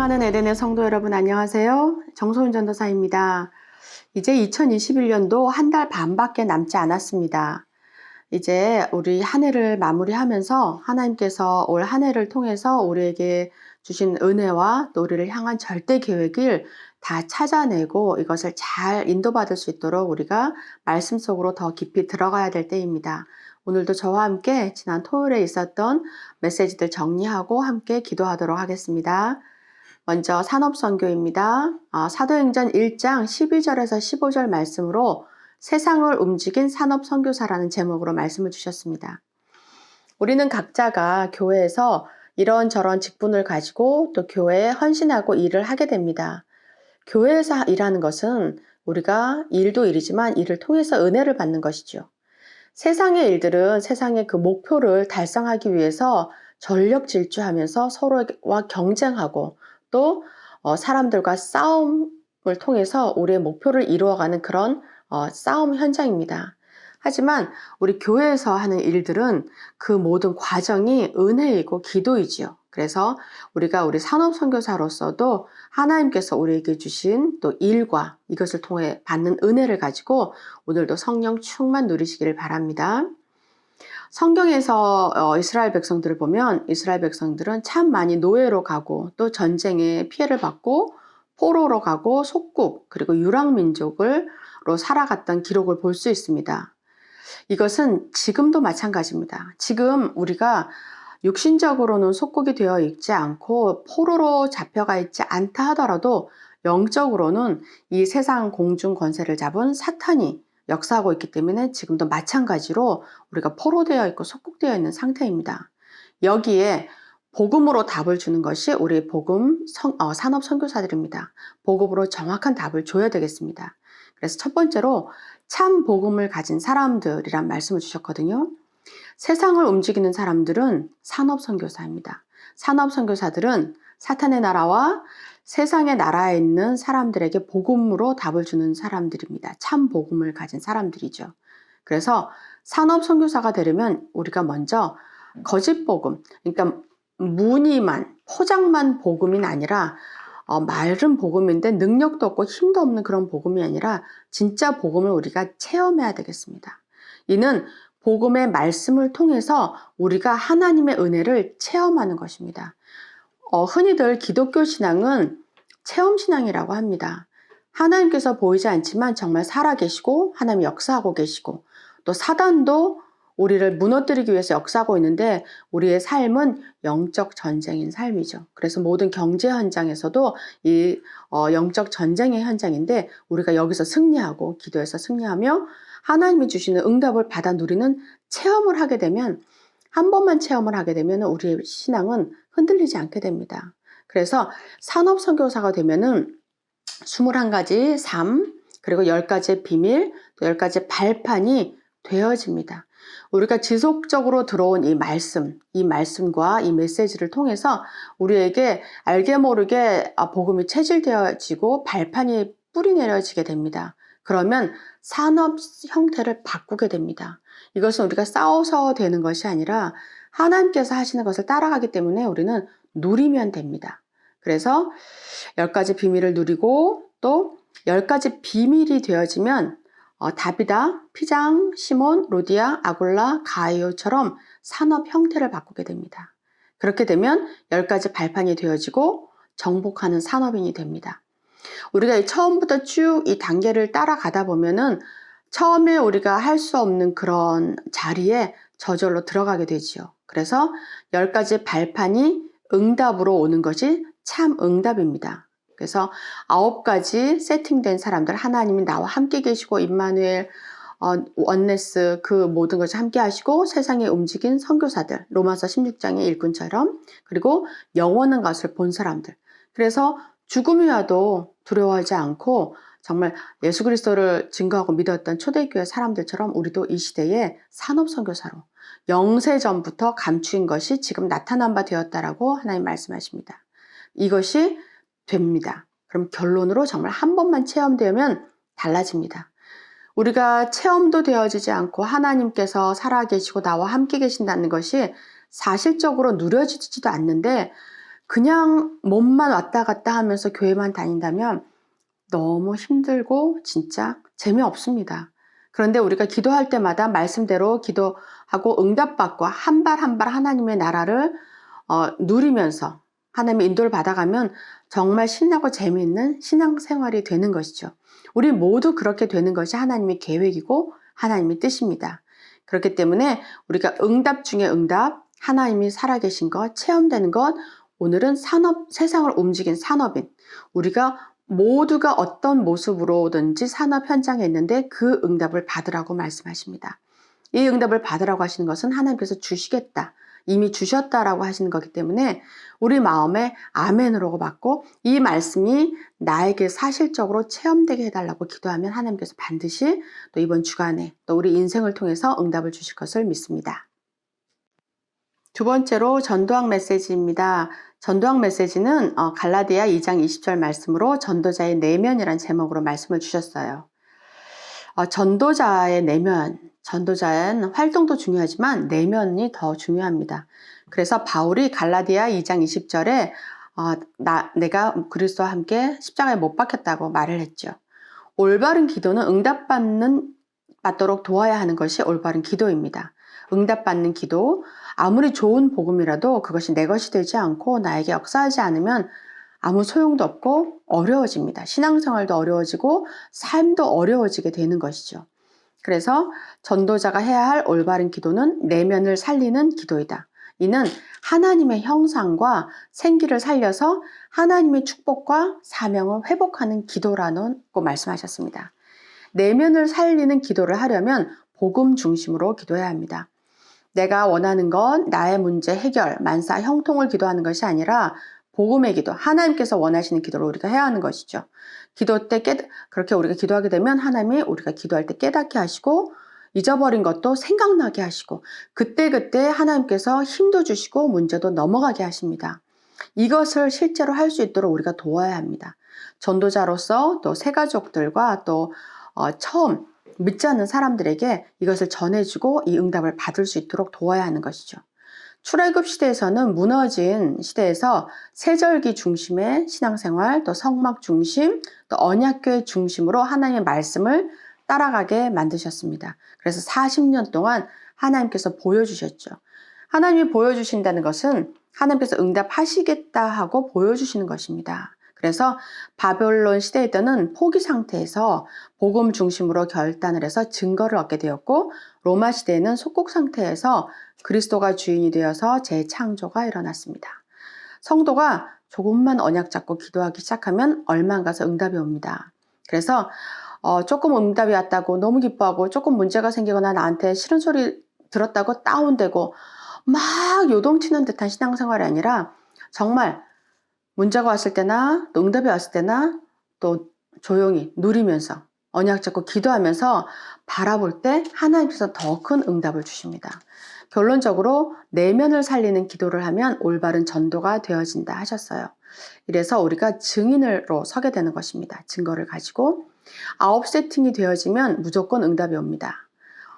사랑하는 에덴의 성도 여러분 안녕하세요. 정소은 전도사입니다. 이제 2021년도 한 달 반밖에 남지 않았습니다. 이제 우리 한 해를 마무리하면서 하나님께서 올 한 해를 통해서 우리에게 주신 은혜와 또 우리를 향한 절대 계획을 다 찾아내고 이것을 잘 인도받을 수 있도록 우리가 말씀 속으로 더 깊이 들어가야 될 때입니다. 오늘도 저와 함께 지난 토요일에 있었던 메시지들 정리하고 함께 기도하도록 하겠습니다. 먼저 산업선교입니다. 사도행전 1장 12절에서 15절 말씀으로 세상을 움직인 산업선교사라는 제목으로 말씀을 주셨습니다. 우리는 각자가 교회에서 이런저런 직분을 가지고 또 교회에 헌신하고 일을 하게 됩니다. 교회에서 일하는 것은 우리가 일도 일이지만 이를 통해서 은혜를 받는 것이죠. 세상의 일들은 세상의 그 목표를 달성하기 위해서 전력 질주하면서 서로와 경쟁하고 또 사람들과 싸움을 통해서 우리의 목표를 이루어가는 그런 싸움 현장입니다. 하지만 우리 교회에서 하는 일들은 그 모든 과정이 은혜이고 기도이지요. 그래서 우리가 우리 산업선교사로서도 하나님께서 우리에게 주신 또 일과 이것을 통해 받는 은혜를 가지고 오늘도 성령 충만 누리시기를 바랍니다. 성경에서 이스라엘 백성들을 보면 이스라엘 백성들은 참 많이 노예로 가고 또 전쟁에 피해를 받고 포로로 가고 속국 그리고 유랑민족으로 살아갔던 기록을 볼 수 있습니다. 이것은 지금도 마찬가지입니다. 지금 우리가 육신적으로는 속국이 되어 있지 않고 포로로 잡혀가 있지 않다 하더라도 영적으로는 이 세상 공중 권세를 잡은 사탄이 역사하고 있기 때문에 지금도 마찬가지로 우리가 포로되어 있고 속국되어 있는 상태입니다. 여기에 복음으로 답을 주는 것이 우리 복음 산업 선교사들입니다. 복음으로 정확한 답을 줘야 되겠습니다. 그래서 첫 번째로 참 복음을 가진 사람들이란 말씀을 주셨거든요. 세상을 움직이는 사람들은 산업 선교사입니다. 산업 선교사들은 사탄의 나라와 세상의 나라에 있는 사람들에게 복음으로 답을 주는 사람들입니다. 참 복음을 가진 사람들이죠. 그래서 산업 선교사가 되려면 우리가 먼저 거짓 복음, 그러니까 무늬만, 포장만 복음이 아니라 말은 복음인데 능력도 없고 힘도 없는 그런 복음이 아니라 진짜 복음을 우리가 체험해야 되겠습니다. 이는 복음의 말씀을 통해서 우리가 하나님의 은혜를 체험하는 것입니다. 흔히들 기독교 신앙은 체험신앙이라고 합니다. 하나님께서 보이지 않지만 정말 살아계시고 하나님이 역사하고 계시고 또 사단도 우리를 무너뜨리기 위해서 역사하고 있는데 우리의 삶은 영적 전쟁인 삶이죠. 그래서 모든 경제 현장에서도 이 영적 전쟁의 현장인데 우리가 여기서 승리하고 기도해서 승리하며 하나님이 주시는 응답을 받아 누리는 체험을 하게 되면 한 번만 체험을 하게 되면 우리의 신앙은 흔들리지 않게 됩니다. 그래서 산업선교사가 되면은 21가지 삶 그리고 10가지의 비밀 또 10가지의 발판이 되어집니다. 우리가 지속적으로 들어온 이 말씀과 이 메시지를 통해서 우리에게 알게 모르게 복음이 체질되어지고 발판이 뿌리 내려지게 됩니다. 그러면 산업 형태를 바꾸게 됩니다. 이것은 우리가 싸워서 되는 것이 아니라 하나님께서 하시는 것을 따라가기 때문에 우리는 누리면 됩니다. 그래서 10가지 비밀을 누리고 또 10가지 비밀이 되어지면 다비다, 피장, 시몬, 로디아, 아굴라, 가이오처럼 산업 형태를 바꾸게 됩니다. 그렇게 되면 10가지 발판이 되어지고 정복하는 산업인이 됩니다. 우리가 처음부터 쭉 이 단계를 따라가다 보면은 처음에 우리가 할 수 없는 그런 자리에 저절로 들어가게 되지요. 그래서 10가지 발판이 응답으로 오는 것이 참 응답입니다. 그래서 9가지 세팅된 사람들, 하나님이 나와 함께 계시고 임마누엘, 원네스 그 모든 것을 함께 하시고 세상에 움직인 선교사들, 로마서 16장의 일꾼처럼 그리고 영원한 것을 본 사람들. 그래서 죽음이 와도 두려워하지 않고 정말 예수 그리스도를 증거하고 믿었던 초대교회 사람들처럼 우리도 이 시대에 산업선교사로 영세전부터 감추인 것이 지금 나타난 바 되었다라고 하나님 말씀하십니다. 이것이 됩니다. 그럼 결론으로 정말 한 번만 체험되면 달라집니다. 우리가 체험도 되어지지 않고 하나님께서 살아계시고 나와 함께 계신다는 것이 사실적으로 누려지지도 않는데 그냥 몸만 왔다 갔다 하면서 교회만 다닌다면 너무 힘들고 진짜 재미없습니다. 그런데 우리가 기도할 때마다 말씀대로 기도하고 응답받고 한 발 한 발 하나님의 나라를 누리면서 하나님의 인도를 받아가면 정말 신나고 재미있는 신앙생활이 되는 것이죠. 우리 모두 그렇게 되는 것이 하나님의 계획이고 하나님의 뜻입니다. 그렇기 때문에 우리가 응답 중에 응답, 하나님이 살아계신 것, 체험되는 것, 오늘은 세상을 움직인 산업인, 우리가 모두가 어떤 모습으로든지 산업 현장에 있는데 그 응답을 받으라고 말씀하십니다. 이 응답을 받으라고 하시는 것은 하나님께서 주시겠다, 이미 주셨다라고 하시는 거기 때문에 우리 마음에 아멘으로 받고 이 말씀이 나에게 사실적으로 체험되게 해달라고 기도하면 하나님께서 반드시 또 이번 주간에 또 우리 인생을 통해서 응답을 주실 것을 믿습니다. 두 번째로 전도학 메시지입니다. 전도학 메시지는 갈라디아 2장 20절 말씀으로 전도자의 내면이란 제목으로 말씀을 주셨어요. 전도자의 내면, 전도자는 활동도 중요하지만 내면이 더 중요합니다. 그래서 바울이 갈라디아 2장 20절에 내가 그리스도와 함께 십자가에 못 박혔다고 말을 했죠. 올바른 기도는 받도록 도와야 하는 것이 올바른 기도입니다. 응답받는 기도, 아무리 좋은 복음이라도 그것이 내 것이 되지 않고 나에게 역사하지 않으면 아무 소용도 없고 어려워집니다. 신앙생활도 어려워지고 삶도 어려워지게 되는 것이죠. 그래서 전도자가 해야 할 올바른 기도는 내면을 살리는 기도이다. 이는 하나님의 형상과 생기를 살려서 하나님의 축복과 사명을 회복하는 기도라고 말씀하셨습니다. 내면을 살리는 기도를 하려면 복음 중심으로 기도해야 합니다. 내가 원하는 건 나의 문제 해결, 만사 형통을 기도하는 것이 아니라 복음의 기도, 하나님께서 원하시는 기도를 우리가 해야 하는 것이죠. 기도 때 그렇게 우리가 기도하게 되면 하나님이 우리가 기도할 때 깨닫게 하시고 잊어버린 것도 생각나게 하시고 그때그때 하나님께서 힘도 주시고 문제도 넘어가게 하십니다. 이것을 실제로 할 수 있도록 우리가 도와야 합니다. 전도자로서 또 새가족들과 또 처음 믿지 않는 사람들에게 이것을 전해주고 이 응답을 받을 수 있도록 도와야 하는 것이죠. 출애굽 시대에서는 무너진 시대에서 세절기 중심의 신앙생활, 또 성막 중심, 또 언약궤 중심으로 하나님의 말씀을 따라가게 만드셨습니다. 그래서 40년 동안 하나님께서 보여주셨죠. 하나님이 보여주신다는 것은 하나님께서 응답하시겠다 하고 보여주시는 것입니다. 그래서 바벨론 시대에 때는 포기 상태에서 복음 중심으로 결단을 해서 증거를 얻게 되었고, 로마 시대에는 속국 상태에서 그리스도가 주인이 되어서 재창조가 일어났습니다. 성도가 조금만 언약 잡고 기도하기 시작하면 얼마 안 가서 응답이 옵니다. 그래서 조금 응답이 왔다고 너무 기뻐하고 조금 문제가 생기거나 나한테 싫은 소리 들었다고 다운되고 막 요동치는 듯한 신앙생활이 아니라 정말 문제가 왔을 때나 또 응답이 왔을 때나 또 조용히 누리면서 언약 잡고 기도하면서 바라볼 때 하나님께서 더 큰 응답을 주십니다. 결론적으로 내면을 살리는 기도를 하면 올바른 전도가 되어진다 하셨어요. 이래서 우리가 증인으로 서게 되는 것입니다. 증거를 가지고 아웃 세팅이 되어지면 무조건 응답이 옵니다.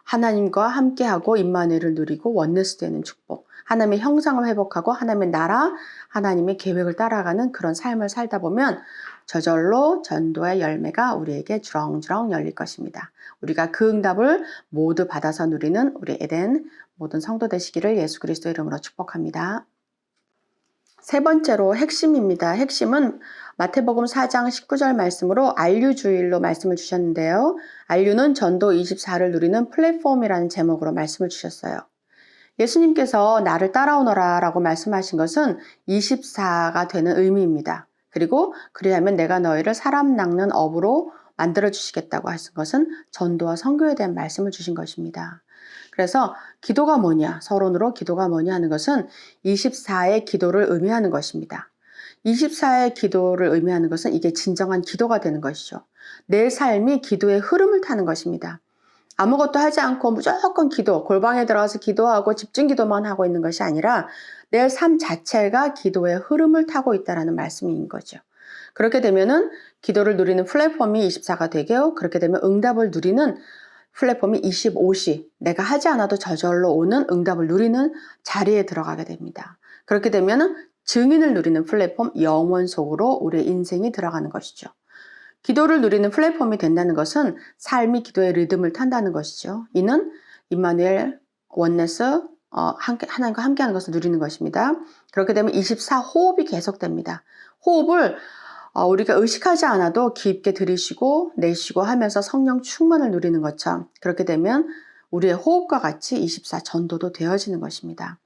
하나님과 함께하고 임마누엘을 누리고 원네스 되는 축복, 하나님의 형상을 회복하고 하나님의 나라, 하나님의 계획을 따라가는 그런 삶을 살다 보면 저절로 전도의 열매가 우리에게 주렁주렁 열릴 것입니다. 우리가 그 응답을 모두 받아서 누리는 우리 에덴 모든 성도 되시기를 예수 그리스도 이름으로 축복합니다. 세 번째로 핵심입니다. 핵심은 마태복음 4장 19절 말씀으로 알류주일로 말씀을 주셨는데요. 알류는 전도 24를 누리는 플랫폼이라는 제목으로 말씀을 주셨어요. 예수님께서 나를 따라오너라 라고 말씀하신 것은 24가 되는 의미입니다. 그리고 그리하면 내가 너희를 사람 낚는 업으로 만들어 주시겠다고 하신 것은 전도와 선교에 대한 말씀을 주신 것입니다. 그래서 기도가 뭐냐, 서론으로 기도가 뭐냐 하는 것은 24의 기도를 의미하는 것입니다. 24의 기도를 의미하는 것은 이게 진정한 기도가 되는 것이죠. 내 삶이 기도의 흐름을 타는 것입니다. 아무것도 하지 않고 무조건 기도, 골방에 들어가서 기도하고 집중 기도만 하고 있는 것이 아니라 내 삶 자체가 기도의 흐름을 타고 있다는 말씀인 거죠. 그렇게 되면은 기도를 누리는 플랫폼이 24가 되고, 그렇게 되면 응답을 누리는 플랫폼이 25시, 내가 하지 않아도 저절로 오는 응답을 누리는 자리에 들어가게 됩니다. 그렇게 되면은 증인을 누리는 플랫폼 영원 속으로 우리의 인생이 들어가는 것이죠. 기도를 누리는 플랫폼이 된다는 것은 삶이 기도의 리듬을 탄다는 것이죠. 이는 임마누엘 원네스 하나님과 함께하는 것을 누리는 것입니다. 그렇게 되면 24호흡이 계속됩니다. 호흡을 우리가 의식하지 않아도 깊게 들이쉬고 내쉬고 하면서 성령 충만을 누리는 것처럼 그렇게 되면 우리의 호흡과 같이 24 전도도 되어지는 것입니다.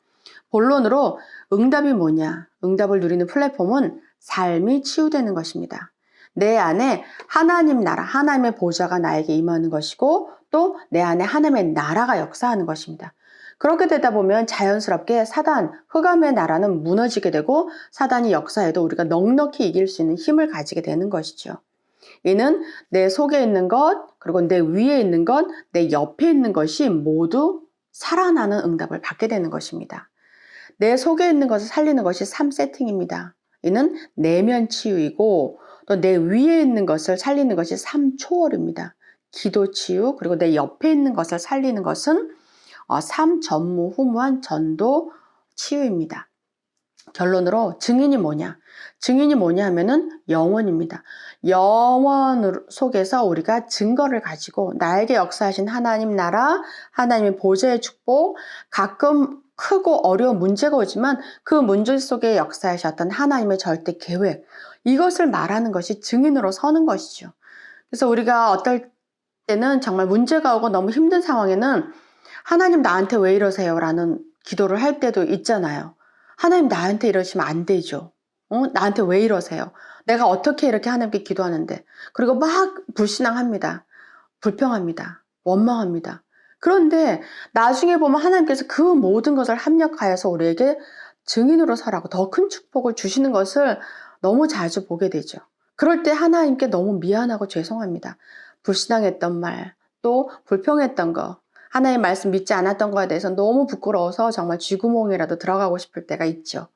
본론으로 응답이 뭐냐? 응답을 누리는 플랫폼은 삶이 치유되는 것입니다. 내 안에 하나님 나라, 하나님의 보좌가 나에게 임하는 것이고 또 내 안에 하나님의 나라가 역사하는 것입니다. 그렇게 되다 보면 자연스럽게 사단, 흑암의 나라는 무너지게 되고 사단이 역사해도 우리가 넉넉히 이길 수 있는 힘을 가지게 되는 것이죠. 이는 내 속에 있는 것, 그리고 내 위에 있는 것, 내 옆에 있는 것이 모두 살아나는 응답을 받게 되는 것입니다. 내 속에 있는 것을 살리는 것이 3세팅입니다. 이는 내면 치유이고 또 내 위에 있는 것을 살리는 것이 3초월입니다. 기도 치유, 그리고 내 옆에 있는 것을 살리는 것은 3전무후무한 전도 치유입니다. 결론으로 증인이 뭐냐? 증인이 뭐냐 하면은 영원입니다. 영원 속에서 우리가 증거를 가지고 나에게 역사하신 하나님 나라, 하나님의 보좌의 축복, 가끔 크고 어려운 문제가 오지만 그 문제 속에 역사하셨던 하나님의 절대 계획, 이것을 말하는 것이 증인으로 서는 것이죠. 그래서 우리가 어떨 때는 정말 문제가 오고 너무 힘든 상황에는 하나님 나한테 왜 이러세요? 라는 기도를 할 때도 있잖아요. 하나님 나한테 이러시면 안 되죠. 나한테 왜 이러세요? 내가 어떻게 이렇게 하나님께 기도하는데. 그리고 막 불신앙합니다. 불평합니다. 원망합니다. 그런데 나중에 보면 하나님께서 그 모든 것을 합력하여서 우리에게 증인으로 서라고 더 큰 축복을 주시는 것을 너무 자주 보게 되죠. 그럴 때 하나님께 너무 미안하고 죄송합니다. 불신앙했던 말, 또 불평했던 거, 하나님의 말씀 믿지 않았던 거에 대해서 너무 부끄러워서 정말 쥐구멍이라도 들어가고 싶을 때가 있죠.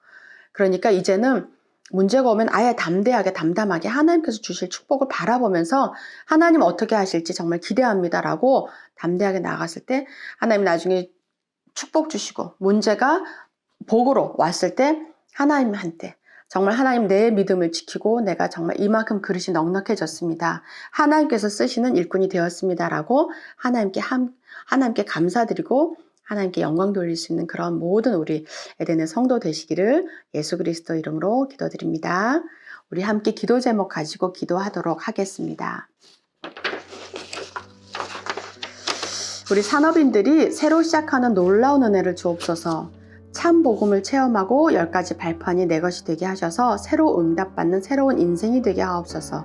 그러니까 이제는 문제가 오면 아예 담대하게 담담하게 하나님께서 주실 축복을 바라보면서 하나님 어떻게 하실지 정말 기대합니다라고 담대하게 나갔을 때 하나님 나중에 축복 주시고 문제가 복으로 왔을 때 하나님한테 정말 하나님 내 믿음을 지키고 내가 정말 이만큼 그릇이 넉넉해졌습니다. 하나님께서 쓰시는 일꾼이 되었습니다라고 하나님께 감사드리고 하나님께 영광 돌릴 수 있는 그런 모든 우리 에덴의 성도 되시기를 예수 그리스도 이름으로 기도드립니다. 우리 함께 기도 제목 가지고 기도하도록 하겠습니다. 우리 산업인들이 새로 시작하는 놀라운 은혜를 주옵소서. 참 복음을 체험하고 10가지 발판이 내 것이 되게 하셔서 새로 응답받는 새로운 인생이 되게 하옵소서.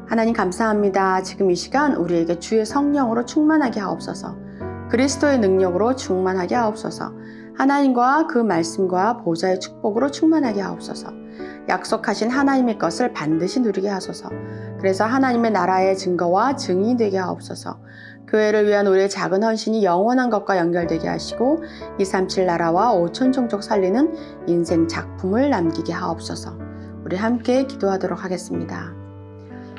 하나님 감사합니다. 지금 이 시간 우리에게 주의 성령으로 충만하게 하옵소서. 그리스도의 능력으로 충만하게 하옵소서. 하나님과 그 말씀과 보좌의 축복으로 충만하게 하옵소서. 약속하신 하나님의 것을 반드시 누리게 하소서. 그래서 하나님의 나라의 증거와 증인이 되게 하옵소서. 교회를 위한 우리의 작은 헌신이 영원한 것과 연결되게 하시고 237 나라와 5천 종족 살리는 인생 작품을 남기게 하옵소서. 우리 함께 기도하도록 하겠습니다.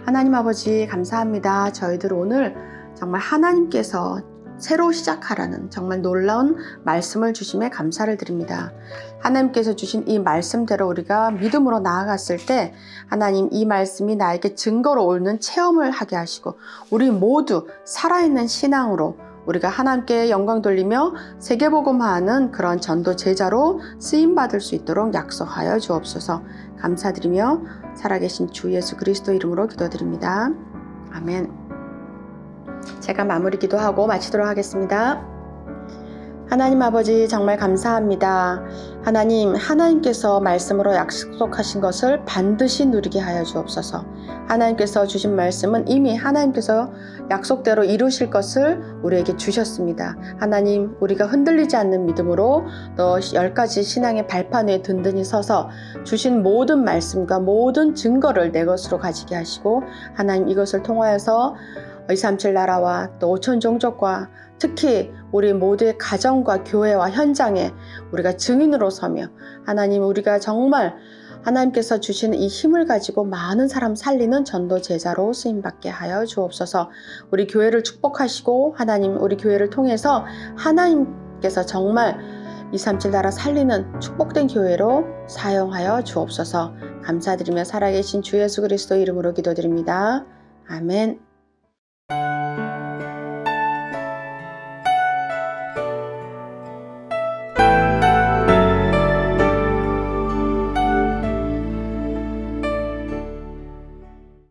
하나님 아버지 감사합니다. 저희들 오늘 정말 하나님께서 새로 시작하라는 정말 놀라운 말씀을 주심에 감사를 드립니다. 하나님께서 주신 이 말씀대로 우리가 믿음으로 나아갔을 때 하나님 이 말씀이 나에게 증거로 오는 체험을 하게 하시고 우리 모두 살아있는 신앙으로 우리가 하나님께 영광 돌리며 세계복음화하는 그런 전도 제자로 쓰임받을 수 있도록 약속하여 주옵소서. 감사드리며 살아계신 주 예수 그리스도 이름으로 기도드립니다. 아멘. 제가 마무리 기도하고 마치도록 하겠습니다. 하나님 아버지 정말 감사합니다. 하나님께서 말씀으로 약속하신 것을 반드시 누리게 하여 주옵소서. 하나님께서 주신 말씀은 이미 하나님께서 약속대로 이루실 것을 우리에게 주셨습니다. 하나님 우리가 흔들리지 않는 믿음으로 또 10가지 신앙의 발판 위에 든든히 서서 주신 모든 말씀과 모든 증거를 내 것으로 가지게 하시고 하나님 이것을 통하여서 237 나라와 또 5천 종족과 특히 우리 모두의 가정과 교회와 현장에 우리가 증인으로 서며 하나님 우리가 정말 하나님께서 주시는 이 힘을 가지고 많은 사람 살리는 전도 제자로 쓰임받게 하여 주옵소서. 우리 교회를 축복하시고 하나님 우리 교회를 통해서 하나님께서 정말 237 나라 살리는 축복된 교회로 사용하여 주옵소서. 감사드리며 살아계신 주 예수 그리스도 이름으로 기도드립니다. 아멘.